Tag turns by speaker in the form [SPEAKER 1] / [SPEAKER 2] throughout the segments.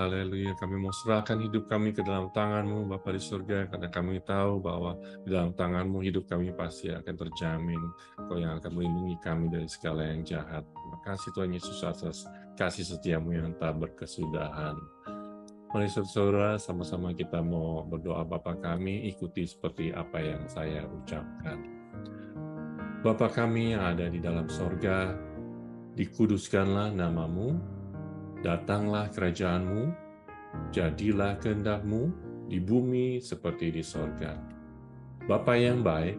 [SPEAKER 1] haleluya. Kami mau serahkan hidup kami ke dalam tangan-Mu, Bapa di surga, karena kami tahu bahwa di dalam tangan-Mu hidup kami pasti akan terjamin. Kau yang akan melindungi kami dari segala yang jahat. Terima kasih Tuhan Yesus atas kasih setia-Mu yang tak berkesudahan. Mari saudara, sama-sama kita mau berdoa. Bapa kami, ikuti seperti apa yang saya ucapkan. Bapa kami yang ada di dalam sorga, dikuduskanlah nama-Mu, datanglah kerajaan-Mu, jadilah kehendak-Mu di bumi seperti di sorga. Bapa yang baik,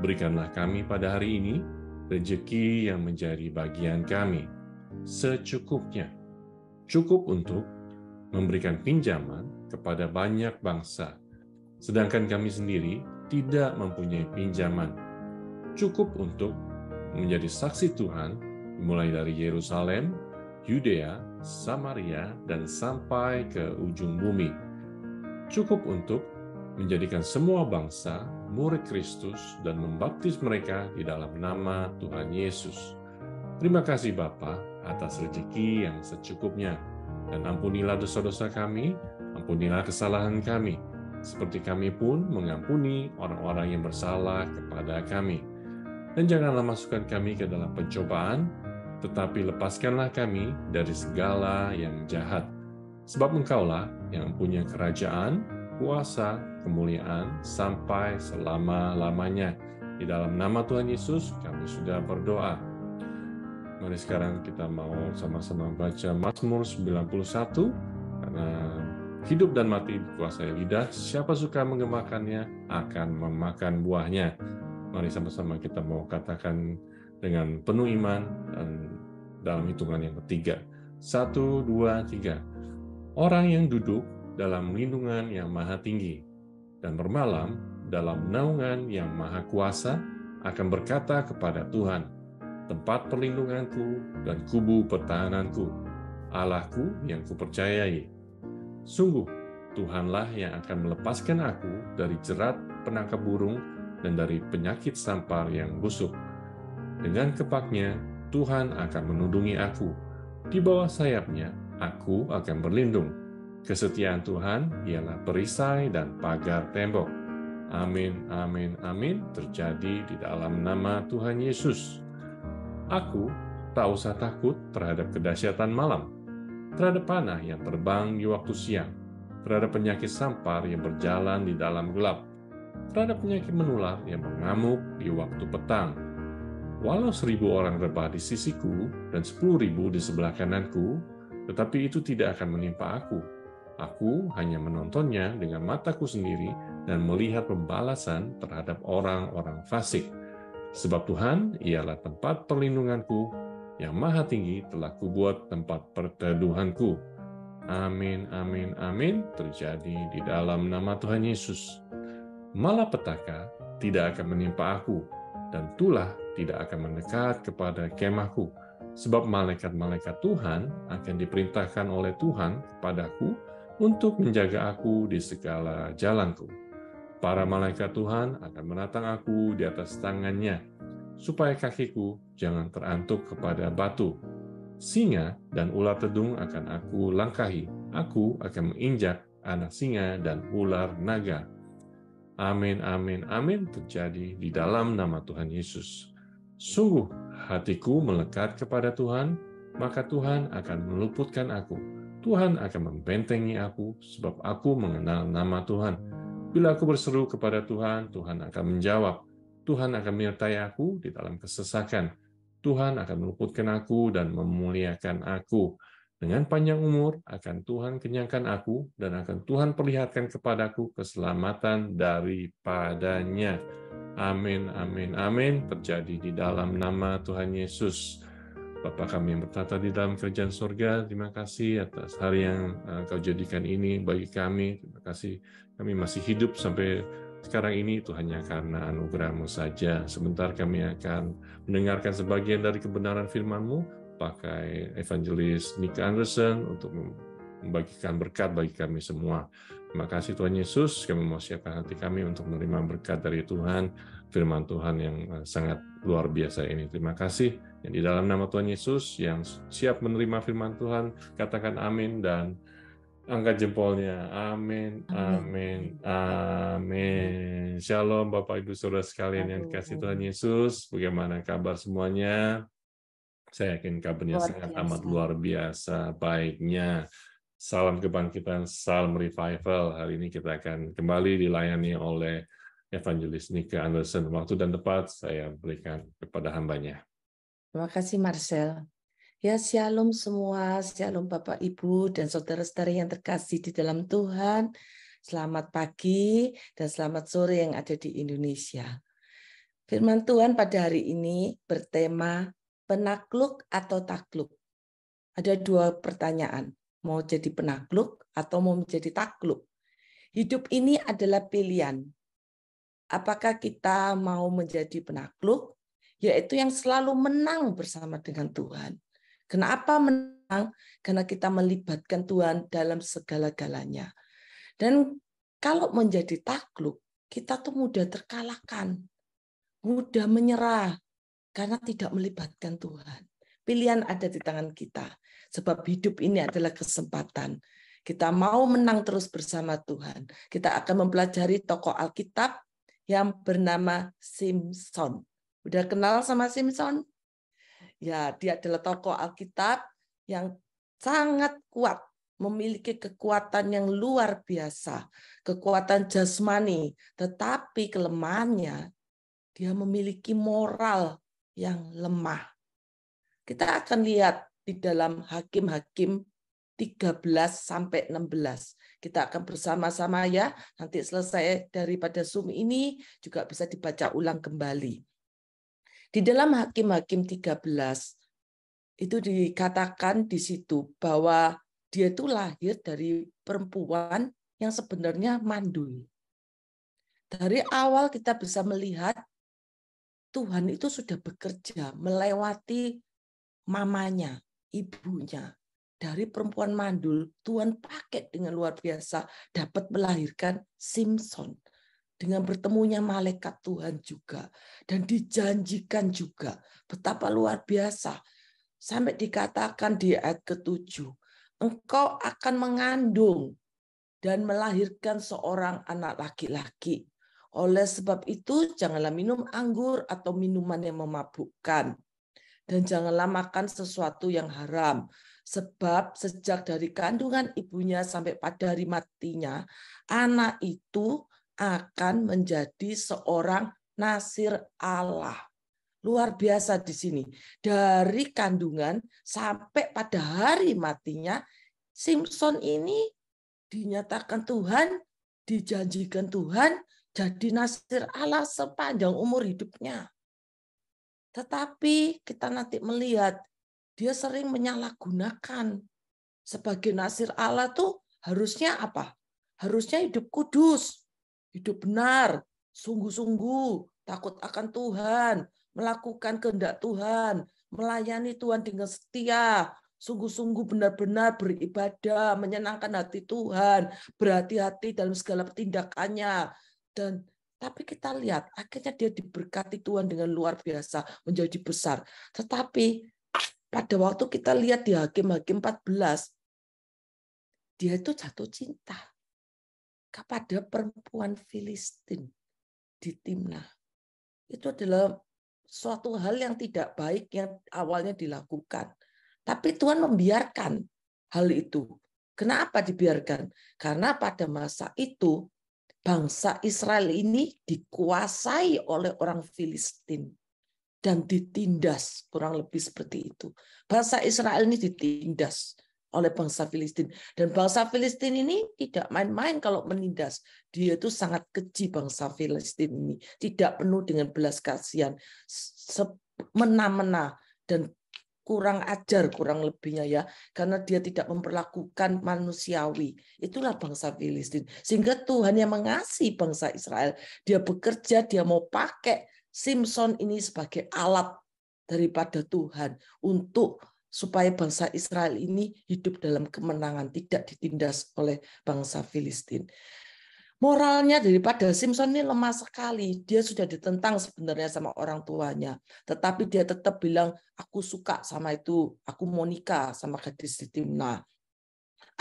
[SPEAKER 1] berikanlah kami pada hari ini rejeki yang menjadi bagian kami, secukupnya, cukup untuk memberikan pinjaman kepada banyak bangsa, sedangkan kami sendiri tidak mempunyai pinjaman, cukup untuk menjadi saksi Tuhan, mulai dari Yerusalem, Yudea, Samaria, dan sampai ke ujung bumi. Cukup untuk menjadikan semua bangsa murid Kristus dan membaptis mereka di dalam nama Tuhan Yesus. Terima kasih Bapa atas rezeki yang secukupnya, dan ampunilah dosa-dosa kami, ampunilah kesalahan kami, seperti kami pun mengampuni orang-orang yang bersalah kepada kami. Dan janganlah masukkan kami ke dalam pencobaan, tetapi lepaskanlah kami dari segala yang jahat. Sebab Engkaulah yang mempunyai kerajaan, kuasa, kemuliaan, sampai selama-lamanya. Di dalam nama Tuhan Yesus, kami sudah berdoa. Mari sekarang kita mau sama-sama baca Mazmur 91, karena hidup dan mati dikuasai lidah, siapa suka mengemakannya akan memakan buahnya. Mari sama-sama kita mau katakan dengan penuh iman dan dalam hitungan yang ketiga. 1, 2, 3. Orang yang duduk dalam lindungan yang maha tinggi dan bermalam dalam naungan yang maha kuasa akan berkata kepada Tuhan, tempat perlindunganku dan kubu pertahananku, Allahku yang kupercayai. Sungguh, Tuhanlah yang akan melepaskan aku dari jerat penangkap burung dan dari penyakit sampar yang busuk. Dengan kepaknya, Tuhan akan menundungi aku. Di bawah sayapnya, aku akan berlindung. Kesetiaan Tuhan ialah perisai dan pagar tembok. Amin, amin, amin. Terjadi di dalam nama Tuhan Yesus. Aku tak usah takut terhadap kedahsyatan malam, terhadap panah yang terbang di waktu siang, terhadap penyakit sampar yang berjalan di dalam gelap, terhadap penyakit menular yang mengamuk di waktu petang. Walau 1.000 orang rebah di sisiku dan 10.000 di sebelah kananku, tetapi itu tidak akan menimpa aku. Aku hanya menontonnya dengan mataku sendiri dan melihat pembalasan terhadap orang-orang fasik. Sebab Tuhan ialah tempat perlindunganku, yang maha tinggi telah kubuat tempat perteduhanku. Amin, amin, amin. Terjadi di dalam nama Tuhan Yesus. Malapetaka tidak akan menimpa aku, dan tulah tidak akan mendekat kepada kemahku, sebab malaikat-malaikat Tuhan akan diperintahkan oleh Tuhan kepadaku untuk menjaga aku di segala jalanku. Para malaikat Tuhan akan menatang aku di atas tangannya, supaya kakiku jangan terantuk kepada batu. Singa dan ular tedung akan aku langkahi, aku akan menginjak anak singa dan ular naga. Amin, amin, amin. Terjadi di dalam nama Tuhan Yesus. Sungguh, hatiku melekat kepada Tuhan, maka Tuhan akan meluputkan aku. Tuhan akan membentengi aku, sebab aku mengenal nama Tuhan. Bila aku berseru kepada Tuhan, Tuhan akan menjawab. Tuhan akan menyertai aku di dalam kesesakan. Tuhan akan meluputkan aku dan memuliakan aku. Dengan panjang umur akan Tuhan kenyangkan aku, dan akan Tuhan perlihatkan kepadaku keselamatan daripadanya. Amin, amin, amin. Terjadi di dalam nama Tuhan Yesus. Bapa kami yang bertata di dalam kerajaan surga, terima kasih atas hari yang Kau jadikan ini bagi kami. Terima kasih kami masih hidup sampai sekarang ini, itu hanya karena anugerah-Mu saja. Sebentar kami akan mendengarkan sebagian dari kebenaran firman-Mu, pakai evangelis Nika Anderson untuk membagikan berkat bagi kami semua. Terima kasih Tuhan Yesus, kami mau siapkan hati kami untuk menerima berkat dari Tuhan, firman Tuhan yang sangat luar biasa ini. Terima kasih. Yang di dalam nama Tuhan Yesus yang siap menerima firman Tuhan, katakan amin dan Angkat jempolnya. Amin,
[SPEAKER 2] Amin.
[SPEAKER 1] amin,
[SPEAKER 2] Amin.
[SPEAKER 1] amin. Shalom Bapak Ibu Saudara sekalian yang dikasihi Tuhan
[SPEAKER 2] Shalom.
[SPEAKER 1] Yesus. Bagaimana kabar semuanya? Saya yakin kabarnya
[SPEAKER 2] Luar
[SPEAKER 1] sangat amat
[SPEAKER 2] biasa.
[SPEAKER 1] luar biasa baiknya. Salam kebangkitan, salam revival. Hari ini kita akan kembali dilayani oleh Evangelis Nika Anderson. Waktu dan tempat saya berikan kepada hambanya.
[SPEAKER 2] Terima kasih Marcel. Ya, shalom semua, shalom Bapak Ibu dan saudara-saudara yang terkasih di dalam Tuhan. Selamat pagi dan selamat sore yang ada di Indonesia. Firman Tuhan pada hari ini bertema penakluk atau takluk. Ada dua pertanyaan, mau jadi penakluk atau mau menjadi takluk. Hidup ini adalah pilihan. Apakah kita mau menjadi penakluk, yaitu yang selalu menang bersama dengan Tuhan. Kenapa menang? Karena kita melibatkan Tuhan dalam segala-galanya. Dan kalau menjadi takluk, kita tuh mudah terkalahkan, mudah menyerah, karena tidak melibatkan Tuhan. Pilihan ada di tangan kita, sebab hidup ini adalah kesempatan. Kita mau menang terus bersama Tuhan. Kita akan mempelajari tokoh Alkitab yang bernama Simson. Udah kenal sama Simson? Ya, dia adalah tokoh Alkitab yang sangat kuat, memiliki kekuatan yang luar biasa, kekuatan jasmani, tetapi kelemahannya dia memiliki moral yang lemah. Kita akan lihat di dalam Hakim-Hakim 13 sampai 16. Kita akan bersama-sama ya, nanti selesai daripada Zoom ini juga bisa dibaca ulang kembali. Di dalam Hakim-Hakim 13 itu dikatakan di situ bahwa dia itu lahir dari perempuan yang sebenarnya mandul. Dari awal kita bisa melihat Tuhan itu sudah bekerja melewati mamanya, ibunya. Dari perempuan mandul, Tuhan pakai dengan luar biasa dapat melahirkan Simson. Dengan bertemunya malaikat Tuhan juga. Dan dijanjikan juga. Betapa luar biasa. Sampai dikatakan di ayat ke-7. Engkau akan mengandung dan melahirkan seorang anak laki-laki. Oleh sebab itu, janganlah minum anggur atau minuman yang memabukkan. Dan janganlah makan sesuatu yang haram. Sebab sejak dari kandungan ibunya sampai pada hari matinya, anak itu akan menjadi seorang nasir Allah. Luar biasa di sini. Dari kandungan sampai pada hari matinya, Simson ini dinyatakan Tuhan, dijanjikan Tuhan, jadi nasir Allah sepanjang umur hidupnya. Tetapi kita nanti melihat dia sering menyalahgunakan. Sebagai nasir Allah tuh harusnya apa? Harusnya hidup kudus, hidup benar, sungguh-sungguh, takut akan Tuhan, melakukan kehendak Tuhan, melayani Tuhan dengan setia, sungguh-sungguh benar-benar beribadah, menyenangkan hati Tuhan, berhati-hati dalam segala tindakannya. Dan tapi kita lihat, akhirnya dia diberkati Tuhan dengan luar biasa, menjadi besar. Tetapi pada waktu kita lihat di Hakim-Hakim 14, dia itu jatuh cinta kepada perempuan Filistin di Timnah. Itu adalah suatu hal yang tidak baik yang awalnya dilakukan. Tapi Tuhan membiarkan hal itu. Kenapa dibiarkan? Karena pada masa itu, bangsa Israel ini dikuasai oleh orang Filistin dan ditindas, kurang lebih seperti itu. Bangsa Israel ini ditindas oleh bangsa Filistin, dan bangsa Filistin ini tidak main-main kalau menindas. Dia itu sangat keji, bangsa Filistin ini tidak penuh dengan belas kasihan, semena-mena dan kurang ajar, kurang lebihnya ya, karena dia tidak memperlakukan manusiawi. Itulah bangsa Filistin. Sehingga Tuhan yang mengasihi bangsa Israel, dia bekerja, dia mau pakai Simson ini sebagai alat daripada Tuhan untuk supaya bangsa Israel ini hidup dalam kemenangan, tidak ditindas oleh bangsa Filistin. Moralnya daripada Simson ini lemah sekali. Dia sudah ditentang sebenarnya sama orang tuanya. Tetapi dia tetap bilang, aku suka sama itu. Aku mau nikah sama gadis di Timnah.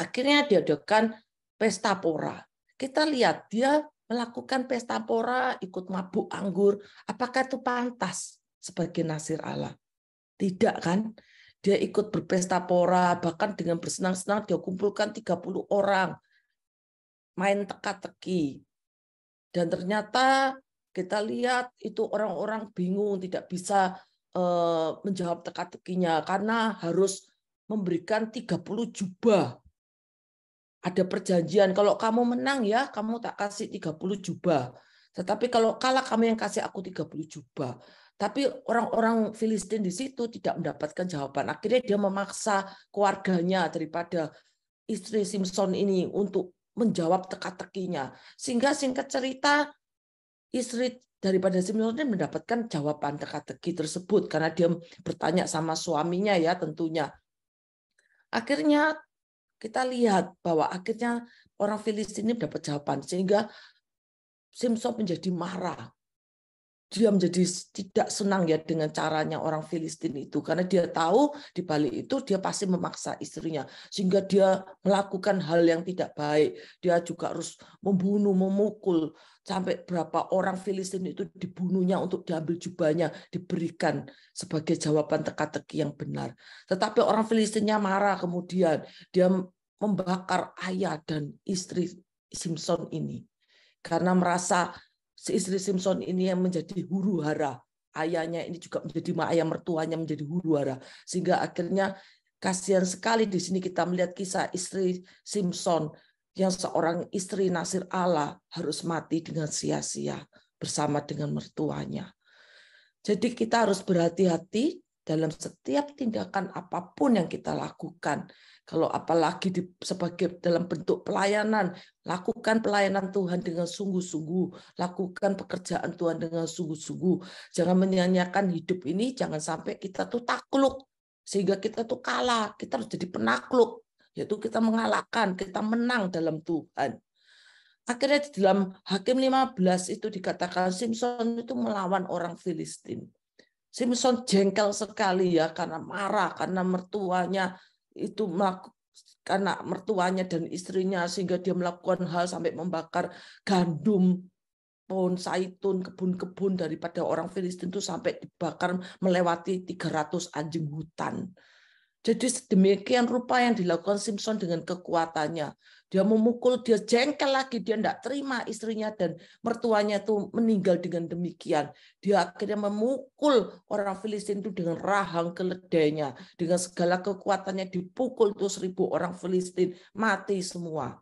[SPEAKER 2] Akhirnya diadakan pesta pora. Kita lihat dia melakukan pesta pora, ikut mabuk anggur. Apakah itu pantas sebagai nasir Allah? Tidak kan? Dia ikut berpesta pora, bahkan dengan bersenang-senang dia kumpulkan 30 orang. Main teka-teki. Dan ternyata kita lihat itu orang-orang bingung, tidak bisa menjawab teka-tekinya karena harus memberikan 30 jubah. Ada perjanjian, kalau kamu menang ya, kamu tak kasih 30 jubah. Tetapi kalau kalah, kamu yang kasih aku 30 jubah. Tapi orang-orang Filistin di situ tidak mendapatkan jawaban. Akhirnya dia memaksa keluarganya daripada istri Simson ini untuk menjawab teka-tekinya. Sehingga singkat cerita, istri daripada Simson ini mendapatkan jawaban teka-teki tersebut karena dia bertanya sama suaminya ya tentunya. Akhirnya kita lihat bahwa akhirnya orang Filistin ini dapat jawaban sehingga Simson menjadi marah. Dia menjadi tidak senang ya dengan caranya orang Filistin itu karena dia tahu di balik itu dia pasti memaksa istrinya sehingga dia melakukan hal yang tidak baik. Dia juga harus membunuh, memukul sampai berapa orang Filistin itu dibunuhnya untuk diambil jubahnya diberikan sebagai jawaban teka-teki yang benar. Tetapi orang Filistinnya marah kemudian dia membakar ayah dan istri Simson ini karena merasa si istri Simson ini yang menjadi huru hara. Ayahnya ini juga menjadi ayah mertuanya menjadi huru hara. Sehingga akhirnya kasihan sekali di sini kita melihat kisah istri Simson yang seorang istri nasir Allah harus mati dengan sia-sia bersama dengan mertuanya. Jadi kita harus berhati-hati dalam setiap tindakan apapun yang kita lakukan. Kalau apalagi sebagai dalam bentuk pelayanan, lakukan pelayanan Tuhan dengan sungguh-sungguh, lakukan pekerjaan Tuhan dengan sungguh-sungguh. Jangan menyanyiakan hidup ini, jangan sampai kita tuh takluk sehingga kita tuh kalah. Kita harus jadi penakluk, yaitu kita mengalahkan, kita menang dalam Tuhan. Akhirnya di dalam Hakim 15 itu dikatakan Simson itu melawan orang Filistin. Simson jengkel sekali ya karena marah karena mertuanya itu karena mertuanya dan istrinya sehingga dia melakukan hal sampai membakar gandum, pohon zaitun, kebun-kebun daripada orang Filistin itu sampai dibakar melewati 300 anjing hutan. Jadi sedemikian rupa yang dilakukan Simson dengan kekuatannya. Dia memukul, dia jengkel lagi, dia tidak terima istrinya dan mertuanya itu meninggal dengan demikian. Dia akhirnya memukul orang Filistin itu dengan rahang keledainya. Dengan segala kekuatannya dipukul itu 1000 orang Filistin, mati semua.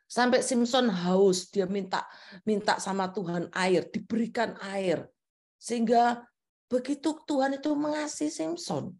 [SPEAKER 2] Sampai Simson haus, dia minta sama Tuhan air, diberikan air. Sehingga begitu Tuhan itu mengasihi Simson.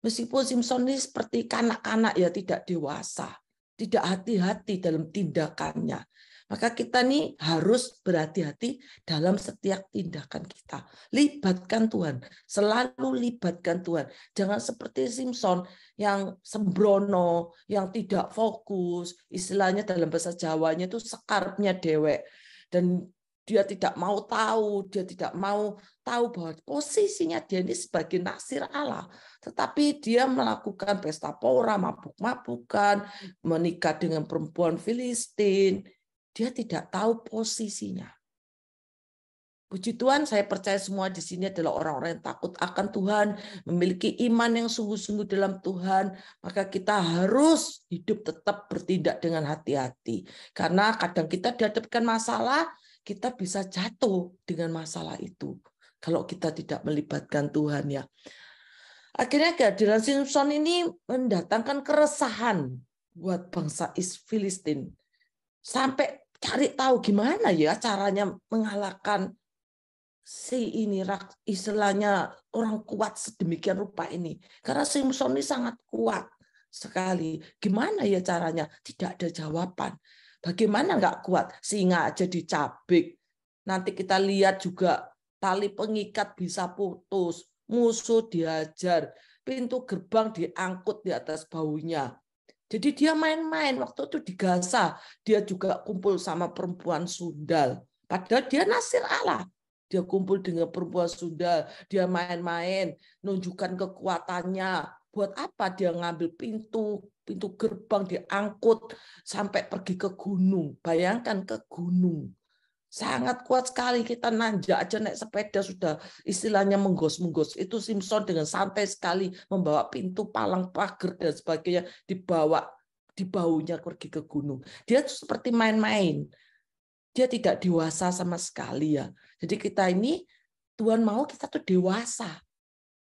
[SPEAKER 2] Meskipun Simson ini seperti kanak-kanak ya tidak dewasa, tidak hati-hati dalam tindakannya. Maka kita nih harus berhati-hati dalam setiap tindakan kita. Libatkan Tuhan, selalu libatkan Tuhan. Jangan seperti Simson yang sembrono, yang tidak fokus, istilahnya dalam bahasa Jawanya itu sekarepnya dewek. Dan dia tidak mau tahu, dia tidak mau tahu bahwa posisinya dia ini sebagai nasir Allah. Tetapi dia melakukan pesta pora, mabuk-mabukan, menikah dengan perempuan Filistin. Dia tidak tahu posisinya. Puji Tuhan, saya percaya semua di sini adalah orang-orang yang takut akan Tuhan, memiliki iman yang sungguh-sungguh dalam Tuhan. Maka kita harus hidup tetap bertindak dengan hati-hati. Karena kadang kita dihadapkan masalah, kita bisa jatuh dengan masalah itu. Kalau kita tidak melibatkan Tuhan ya. Akhirnya kehadiran Simson ini mendatangkan keresahan buat bangsa Filistin. Sampai cari tahu gimana ya caranya mengalahkan si ini istilahnya orang kuat sedemikian rupa ini. Karena Simson ini sangat kuat sekali. Gimana ya caranya? Tidak ada jawaban. Bagaimana nggak kuat? Singa aja dicabik. Nanti kita lihat juga tali pengikat bisa putus. Musuh dihajar. Pintu gerbang diangkut di atas bahunya. Jadi dia main-main. Waktu itu di Gaza, dia juga kumpul sama perempuan sundal. Padahal dia nasir Allah. Dia kumpul dengan perempuan sundal. Dia main-main, nunjukkan kekuatannya. Buat apa dia ngambil pintu gerbang diangkut sampai pergi ke gunung. Bayangkan ke gunung. Sangat kuat sekali, kita nanjak aja naik sepeda sudah istilahnya menggos-menggos. Itu Simpson dengan santai sekali membawa pintu, palang pagar dan sebagainya dibawa di baunya pergi ke gunung. Dia seperti main-main. Dia tidak dewasa sama sekali ya. Jadi kita ini Tuhan mau kita tuh dewasa.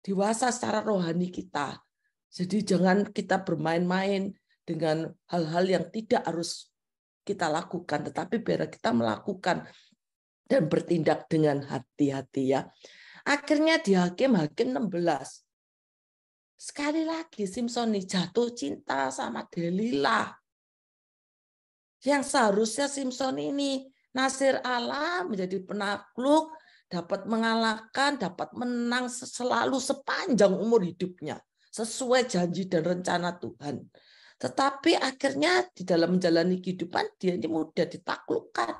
[SPEAKER 2] Dewasa secara rohani kita. Jadi jangan kita bermain-main dengan hal-hal yang tidak harus kita lakukan, tetapi biar kita melakukan dan bertindak dengan hati-hati ya. Akhirnya di Hakim 16. Sekali lagi Simpson nih jatuh cinta sama Delila. Yang seharusnya Simpson ini nasir Allah, menjadi penakluk, dapat mengalahkan, dapat menang selalu sepanjang umur hidupnya. Sesuai janji dan rencana Tuhan. Tetapi akhirnya di dalam menjalani kehidupan dia ini mudah ditaklukkan.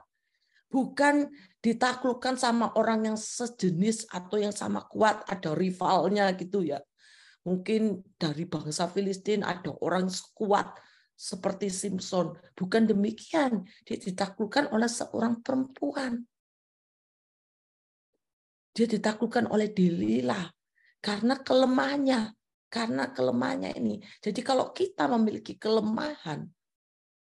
[SPEAKER 2] Bukan ditaklukkan sama orang yang sejenis atau yang sama kuat, ada rivalnya gitu ya. Mungkin dari bangsa Filistin ada orang kuat seperti Simpson. Bukan demikian, dia ditaklukkan oleh seorang perempuan. Dia ditaklukkan oleh Delila karena kelemahannya. Karena kelemahannya ini. Jadi kalau kita memiliki kelemahan,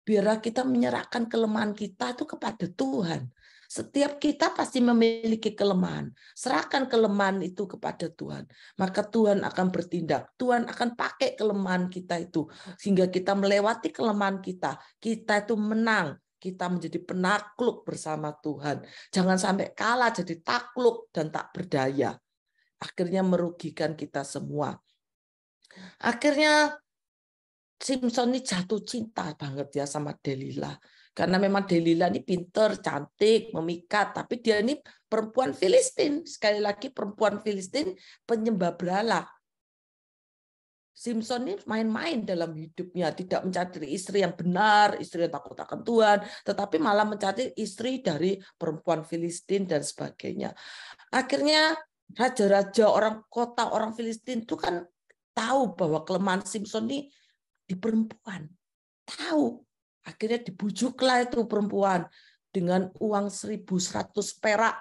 [SPEAKER 2] biarlah kita menyerahkan kelemahan kita itu kepada Tuhan. Setiap kita pasti memiliki kelemahan. Serahkan kelemahan itu kepada Tuhan. Maka Tuhan akan bertindak. Tuhan akan pakai kelemahan kita itu. Sehingga kita melewati kelemahan kita. Kita itu menang. Kita menjadi penakluk bersama Tuhan. Jangan sampai kalah jadi takluk dan tak berdaya. Akhirnya merugikan kita semua. Akhirnya Simpson ini jatuh cinta banget ya sama Delila. Karena memang Delila ini pinter, cantik, memikat. Tapi dia ini perempuan Filistin. Sekali lagi perempuan Filistin penyembah berhala. Simpson ini main-main dalam hidupnya. Tidak mencari istri yang benar, istri yang takut akan Tuhan. Tetapi malah mencari istri dari perempuan Filistin dan sebagainya. Akhirnya raja-raja orang kota, orang Filistin itu kan tahu bahwa kelemahan Simpson ini di perempuan. Tahu. Akhirnya dibujuklah itu perempuan dengan uang 1.100 perak.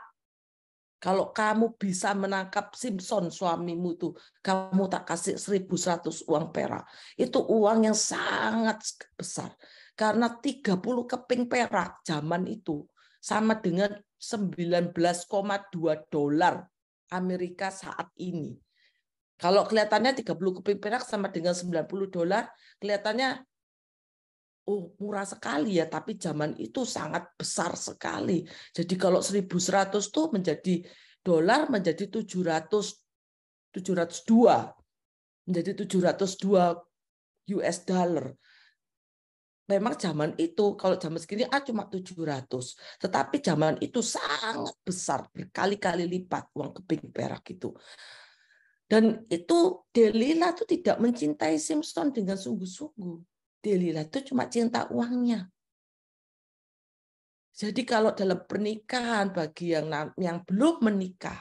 [SPEAKER 2] Kalau kamu bisa menangkap Simpson suamimu tuh, kamu tak kasih 1.100 uang perak. Itu uang yang sangat besar. Karena 30 keping perak zaman itu sama dengan 19,2 dolar Amerika saat ini. Kalau kelihatannya 30 keping perak sama dengan 90 dolar, kelihatannya murah sekali ya, tapi zaman itu sangat besar sekali. Jadi kalau 1.100 tuh menjadi dolar menjadi 702. Menjadi 702 US dollar. Memang zaman itu, kalau zaman segini cuma 700. Tetapi zaman itu sangat besar, berkali-kali lipat uang keping perak itu. Dan itu Delila tuh tidak mencintai Simpson dengan sungguh-sungguh. Delila itu cuma cinta uangnya. Jadi kalau dalam pernikahan bagi yang belum menikah,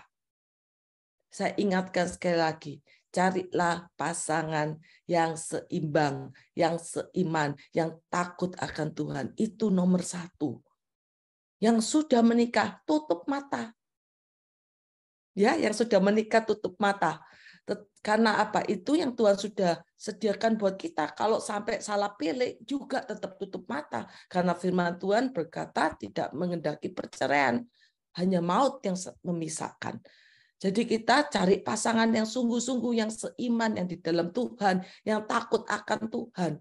[SPEAKER 2] saya ingatkan sekali lagi, carilah pasangan yang seimbang, yang seiman, yang takut akan Tuhan. Itu nomor 1. Yang sudah menikah, tutup mata. Ya, yang sudah menikah tutup mata. Karena apa? Itu yang Tuhan sudah sediakan buat kita. Kalau sampai salah pilih juga tetap tutup mata. Karena firman Tuhan berkata tidak mengendaki perceraian. Hanya maut yang memisahkan. Jadi kita cari pasangan yang sungguh-sungguh, yang seiman, yang di dalam Tuhan, yang takut akan Tuhan.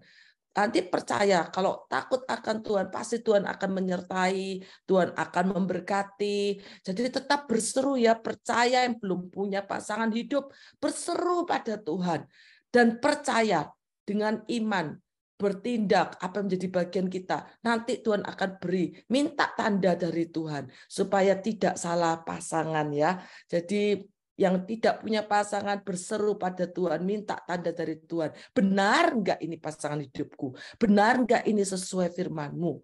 [SPEAKER 2] Nanti percaya kalau takut akan Tuhan, pasti Tuhan akan menyertai, Tuhan akan memberkati. Jadi tetap berseru ya, percaya yang belum punya pasangan hidup, berseru pada Tuhan. Dan percaya dengan iman, bertindak apa yang menjadi bagian kita. Nanti Tuhan akan beri, minta tanda dari Tuhan, supaya tidak salah pasangan ya. Jadi yang tidak punya pasangan berseru pada Tuhan, minta tanda dari Tuhan. Benar enggak ini pasangan hidupku? Benar enggak ini sesuai firman-Mu?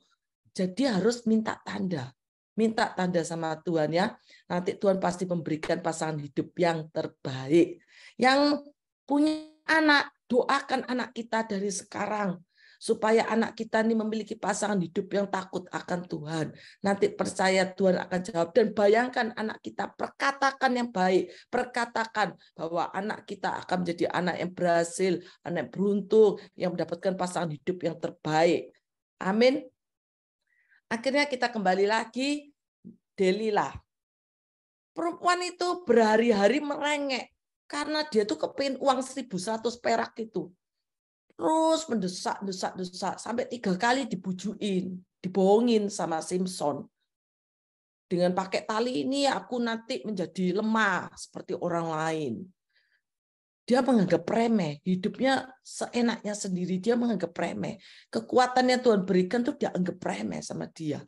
[SPEAKER 2] Jadi harus minta tanda. Minta tanda sama Tuhan ya. Nanti Tuhan pasti memberikan pasangan hidup yang terbaik. Yang punya anak, doakan anak kita dari sekarang. Supaya anak kita ini memiliki pasangan hidup yang takut akan Tuhan. Nanti percaya Tuhan akan jawab. Dan bayangkan anak kita, perkatakan yang baik. Perkatakan bahwa anak kita akan menjadi anak yang berhasil, anak yang beruntung, yang mendapatkan pasangan hidup yang terbaik. Amin. Akhirnya kita kembali lagi, Delila. Perempuan itu berhari-hari merengek. Karena dia tuh kepingin uang 1.100 perak itu. Terus mendesak sampai 3 kali dibujuin, dibohongin sama Simpson. Dengan pakai tali ini aku nanti menjadi lemah seperti orang lain. Dia menganggap remeh, hidupnya seenaknya sendiri, dia menganggap remeh. Kekuatannya Tuhan berikan tuh dia anggap remeh sama dia.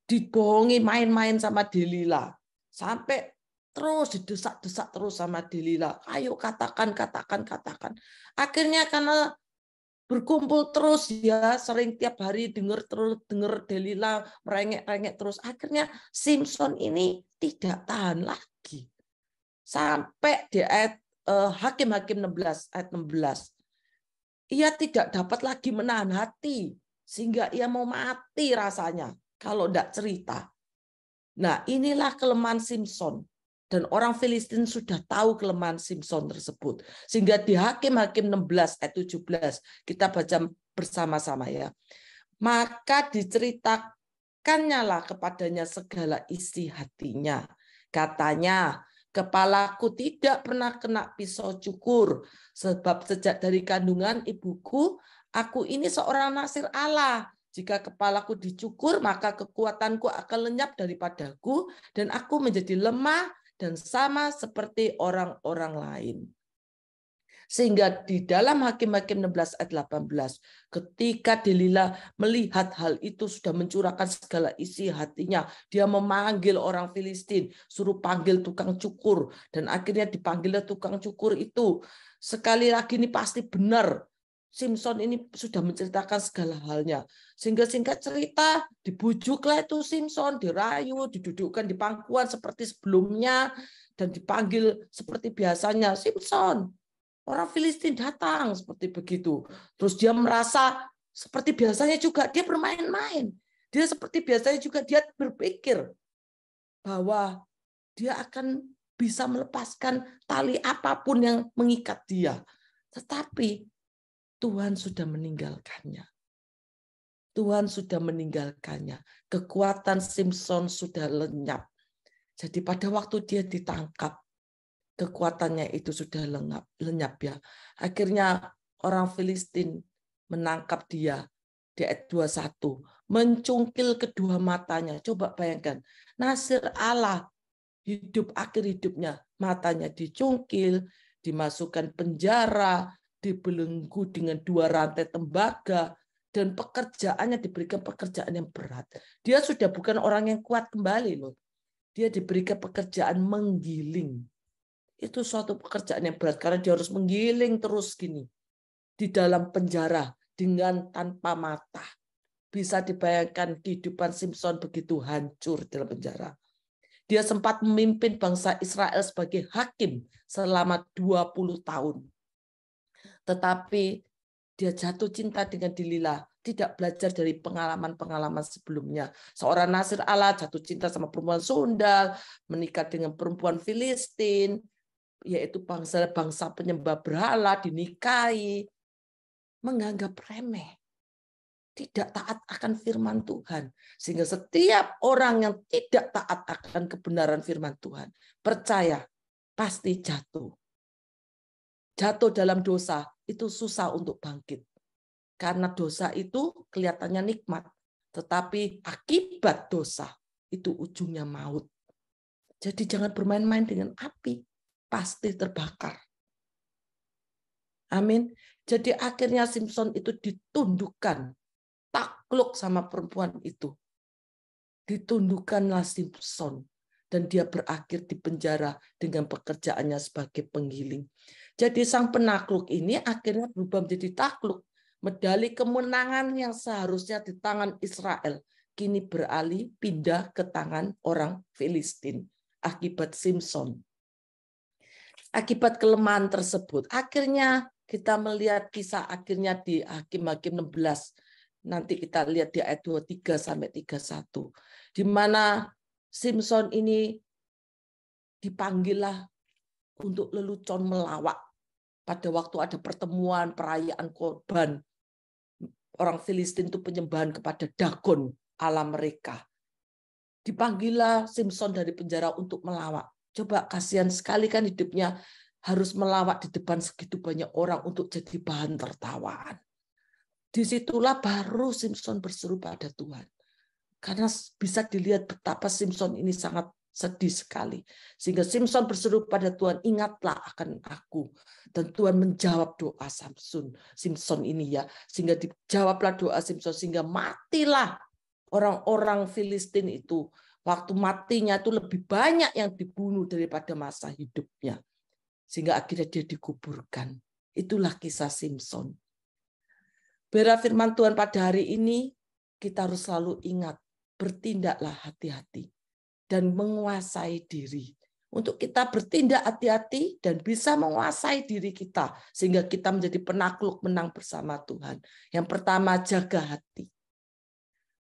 [SPEAKER 2] Dibohongi main-main sama Delila. Sampai terus didesak-desak terus sama Delila. Ayo katakan. Akhirnya karena berkumpul terus ya, sering tiap hari dengar Delila merengek-rengek terus. Akhirnya Simpson ini tidak tahan lagi. Sampai di ayat Hakim-Hakim 16 ayat 16. Ia tidak dapat lagi menahan hati sehingga ia mau mati rasanya kalau tidak cerita. Nah, inilah kelemahan Simpson. Dan orang Filistin sudah tahu kelemahan Simpson tersebut. Sehingga di Hakim-Hakim 16 ayat 17, kita baca bersama-sama ya. Maka diceritakannya lah kepadanya segala isi hatinya. Katanya, kepalaku tidak pernah kena pisau cukur. Sebab sejak dari kandungan ibuku, aku ini seorang nasir Allah. Jika kepalaku dicukur, maka kekuatanku akan lenyap daripadaku, dan aku menjadi lemah dan sama seperti orang-orang lain. Sehingga di dalam Hakim-Hakim 16 ayat 18, ketika Delila melihat hal itu sudah mencurahkan segala isi hatinya, dia memanggil orang Filistin, suruh panggil tukang cukur, dan akhirnya dipanggilnya tukang cukur itu. Sekali lagi ini pasti benar. Simpson ini sudah menceritakan segala halnya. Sehingga singkat cerita, dibujuklah itu Simpson, dirayu, didudukkan di pangkuan seperti sebelumnya, dan dipanggil seperti biasanya, Simpson. Orang Filistin datang seperti begitu. Terus dia merasa seperti biasanya juga, dia bermain-main. Dia seperti biasanya juga, dia berpikir bahwa dia akan bisa melepaskan tali apapun yang mengikat dia. Tetapi Tuhan sudah meninggalkannya. Tuhan sudah meninggalkannya. Kekuatan Simpson sudah lenyap. Jadi pada waktu dia ditangkap, kekuatannya itu sudah lenyap ya. Akhirnya orang Filistin menangkap dia di ayat 21. Mencungkil kedua matanya. Coba bayangkan. Nasir Allah hidup akhir hidupnya. Matanya dicungkil, dimasukkan penjara, dibelenggu dengan 2 rantai tembaga, dan pekerjaannya diberikan pekerjaan yang berat. Dia sudah bukan orang yang kuat kembali loh. Dia diberikan pekerjaan menggiling. Itu suatu pekerjaan yang berat karena dia harus menggiling terus gini di dalam penjara dengan tanpa mata. Bisa dibayangkan kehidupan Simpson begitu hancur dalam penjara. Dia sempat memimpin bangsa Israel sebagai hakim selama 20 tahun. Tetapi dia jatuh cinta dengan Delila, tidak belajar dari pengalaman-pengalaman sebelumnya. Seorang nasir Allah jatuh cinta sama perempuan Sundal, menikah dengan perempuan Filistin, yaitu bangsa-bangsa penyembah berhala, dinikahi, menganggap remeh, tidak taat akan firman Tuhan. Sehingga setiap orang yang tidak taat akan kebenaran firman Tuhan, percaya, pasti jatuh. Jatuh dalam dosa, itu susah untuk bangkit. Karena dosa itu kelihatannya nikmat, tetapi akibat dosa itu ujungnya maut. Jadi jangan bermain-main dengan api, pasti terbakar. Amin. Jadi akhirnya Simpson itu ditundukkan, takluk sama perempuan itu. Ditundukkanlah Simpson, dan dia berakhir di penjara dengan pekerjaannya sebagai penggiling. Jadi sang penakluk ini akhirnya berubah menjadi takluk. Medali kemenangan yang seharusnya di tangan Israel kini beralih pindah ke tangan orang Filistin akibat Simpson. Akibat kelemahan tersebut, akhirnya Kita melihat kisah akhirnya di Hakim-Hakim 16. Nanti kita lihat di ayat 23 sampai 31. Di mana Simson ini dipanggillah untuk lelucon melawak. Pada waktu ada pertemuan perayaan korban, orang Filistin itu penyembahan kepada Dagon, Allah mereka. Dipanggillah Simson dari penjara untuk melawak. Coba, kasihan sekali kan hidupnya harus melawak di depan segitu banyak orang untuk jadi bahan tertawaan. Disitulah baru Simson berseru pada Tuhan. Karena bisa dilihat betapa Simson ini sangat sedih sekali. Sehingga Simson berseru pada Tuhan, ingatlah akan aku. Dan Tuhan menjawab doa Simson ini ya. Sehingga dijawablah doa Simson, sehingga matilah orang-orang Filistin itu. Waktu matinya itu lebih banyak yang dibunuh daripada masa hidupnya. Sehingga akhirnya dia dikuburkan. Itulah kisah Simson. Biarlah firman Tuhan pada hari ini, kita harus selalu ingat, bertindaklah hati-hati dan menguasai diri. Untuk kita bertindak hati-hati dan bisa menguasai diri kita, sehingga kita menjadi penakluk menang bersama Tuhan. Yang pertama, jaga hati.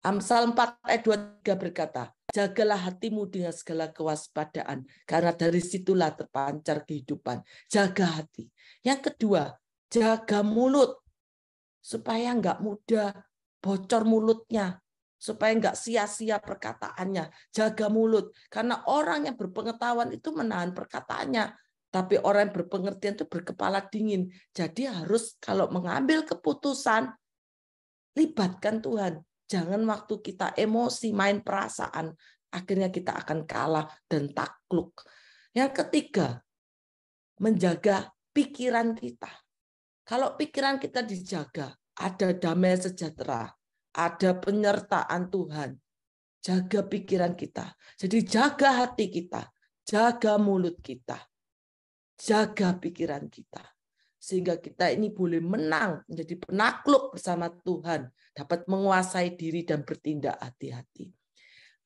[SPEAKER 2] Amsal 4 ayat 23 berkata, jagalah hatimu dengan segala kewaspadaan, karena dari situlah terpancar kehidupan. Jaga hati. Yang kedua, jaga mulut, supaya enggak mudah bocor mulutnya, supaya enggak sia-sia perkataannya. Jaga mulut, karena orang yang berpengetahuan itu menahan perkataannya, tapi orang yang berpengertian itu berkepala dingin. Jadi harus kalau mengambil keputusan, libatkan Tuhan. Jangan waktu kita emosi, main perasaan, akhirnya kita akan kalah dan takluk. Yang ketiga, menjaga pikiran kita. Kalau pikiran kita dijaga, ada damai sejahtera, ada penyertaan Tuhan. Jaga pikiran kita. Jadi jaga hati kita, jaga mulut kita, jaga pikiran kita. Sehingga kita ini boleh menang, menjadi penakluk bersama Tuhan, dapat menguasai diri dan bertindak hati-hati.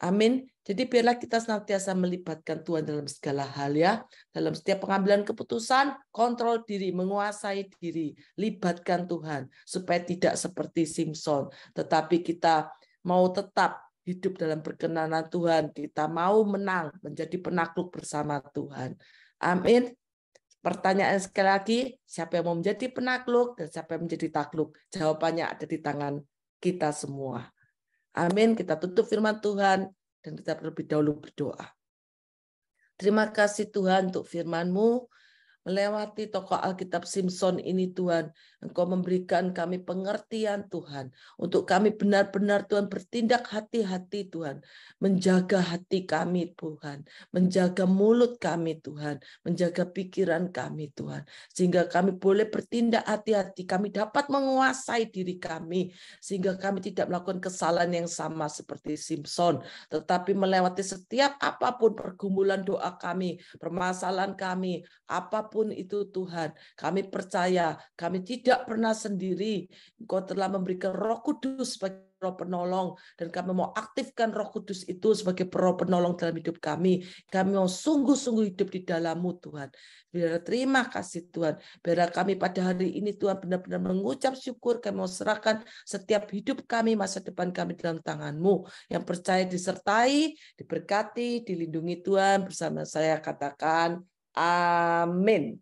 [SPEAKER 2] Amin. Jadi biarlah kita senantiasa melibatkan Tuhan dalam segala hal ya. Dalam setiap pengambilan keputusan, kontrol diri, menguasai diri, libatkan Tuhan. Supaya tidak seperti Simson. Tetapi kita mau tetap hidup dalam perkenanan Tuhan. Kita mau menang, menjadi penakluk bersama Tuhan. Amin. Pertanyaan sekali lagi, siapa yang mau menjadi penakluk dan siapa yang menjadi takluk? Jawabannya ada di tangan kita semua. Amin. Kita tutup firman Tuhan dan kita terlebih dahulu berdoa. Terima kasih Tuhan untuk firman-Mu. Melewati tokoh Alkitab Simson ini Tuhan, Engkau memberikan kami pengertian Tuhan, untuk kami benar-benar Tuhan bertindak hati-hati Tuhan, menjaga hati kami Tuhan, menjaga mulut kami Tuhan, menjaga pikiran kami Tuhan, sehingga kami boleh bertindak hati-hati, kami dapat menguasai diri kami, sehingga kami tidak melakukan kesalahan yang sama seperti Simson, tetapi melewati setiap apapun pergumulan doa kami, permasalahan kami, apapun itu Tuhan, kami percaya kami tidak pernah sendiri. Engkau telah memberikan Roh Kudus sebagai Roh penolong, dan kami mau aktifkan Roh Kudus itu sebagai Roh penolong dalam hidup kami. Kami mau sungguh-sungguh hidup di dalam-Mu Tuhan. Biar terima kasih Tuhan. Biar kami pada hari ini Tuhan benar-benar mengucap syukur. Kami mau serahkan setiap hidup kami, masa depan kami dalam tangan-Mu. Yang percaya disertai, diberkati, dilindungi Tuhan. Bersama saya katakan amin.